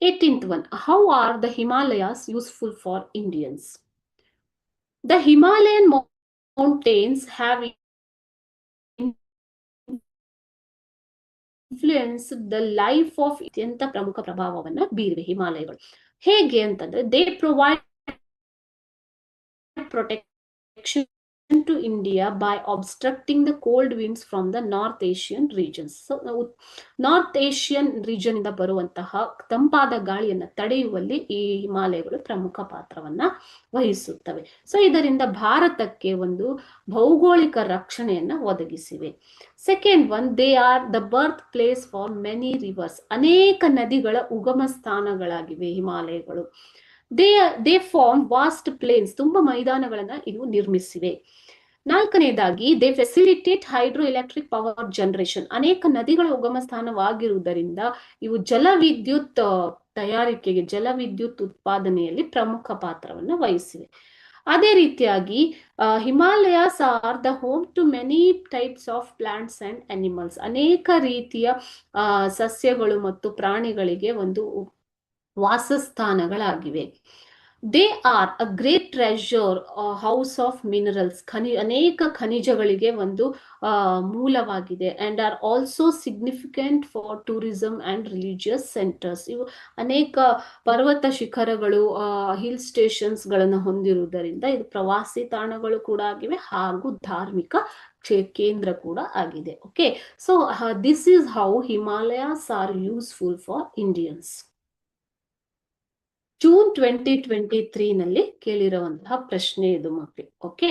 18th one, how are the Himalayas useful for Indians? The Himalayan mountains have influence the life of ಅತ್ಯಂತ ಪ್ರಮುಖ ಪ್ರಭಾವವನ್ನ ಬೀರಿವೆ ಹಿಮಾಲಯಗಳು. ಹೇಗೆ ಅಂತಂದ್ರೆ they provide protection to India by obstructing the cold winds from the North Asian regions. So, North Asian region ಇಂದ ಬರುವಂತಹ ತಂಪಾದ ಗಾಳಿಯನ್ನು ತಡೆಯುವಲ್ಲಿ ಈ ಹಿಮಾಲಯಗಳು ಪ್ರಮುಖ ಪಾತ್ರವನ್ನ ವಹಿಸುತ್ತವೆ. ಸೊ ಇದರಿಂದ ಭಾರತಕ್ಕೆ ಒಂದು ಭೌಗೋಳಿಕ ರಕ್ಷಣೆಯನ್ನ ಒದಗಿಸಿವೆ. Second one, they are the birth place for many rivers. ಅನೇಕ ನದಿಗಳ ಉಗಮ ಸ್ಥಾನಗಳಾಗಿವೆ ಹಿಮಾಲಯಗಳು. ದೇ ಫಾರ್ಮ್ ವಾಸ್ಟ್ ಪ್ಲೇನ್ಸ್, ತುಂಬಾ ಮೈದಾನಗಳನ್ನ ಇವು ನಿರ್ಮಿಸಿವೆ. ನಾಲ್ಕನೇದಾಗಿ they facilitate hydro electric power generation. ಅನೇಕ ನದಿಗಳ ಉಗಮ ಸ್ಥಾನವಾಗಿರುವುದರಿಂದ ಇವು ಜಲವಿದ್ಯುತ್ ತಯಾರಿಕೆಗೆ, ಜಲವಿದ್ಯುತ್ ಉತ್ಪಾದನೆಯಲ್ಲಿ ಪ್ರಮುಖ ಪಾತ್ರವನ್ನು ವಹಿಸಿವೆ. ಅದೇ ರೀತಿಯಾಗಿ Himalayas are the home to many types of plants and animals. ಅನೇಕ ರೀತಿಯ ಸಸ್ಯಗಳು ಮತ್ತು ಪ್ರಾಣಿಗಳಿಗೆ ಒಂದು ವಾಸಸ್ಥಾನಗಳಾಗಿವೆ. They are a great treasure, house of minerals. ಅನೇಕ ಖನಿಜಗಳಿಗೆ ಒಂದು ಮೂಲವಾಗಿದೆ. And are also significant for tourism and religious centres. ಇವು ಅನೇಕ ಪರ್ವತ ಶಿಖರಗಳು, ಹಿಲ್ ಸ್ಟೇಷನ್ಸ್ ಗಳನ್ನು ಹೊಂದಿರುವುದರಿಂದ ಇದು ಪ್ರವಾಸಿ ತಾಣಗಳು ಕೂಡ ಆಗಿವೆ ಹಾಗೂ ಧಾರ್ಮಿಕ ಕೇಂದ್ರ ಕೂಡ ಆಗಿದೆ. Okay, so this is how Himalayas are useful for Indians. June 2023 ನಲ್ಲಿ ಕೇಳಿರುವಂತಹ ಪ್ರಶ್ನೆ ಇದು ಮಕ್ಕಳು. ಓಕೆ.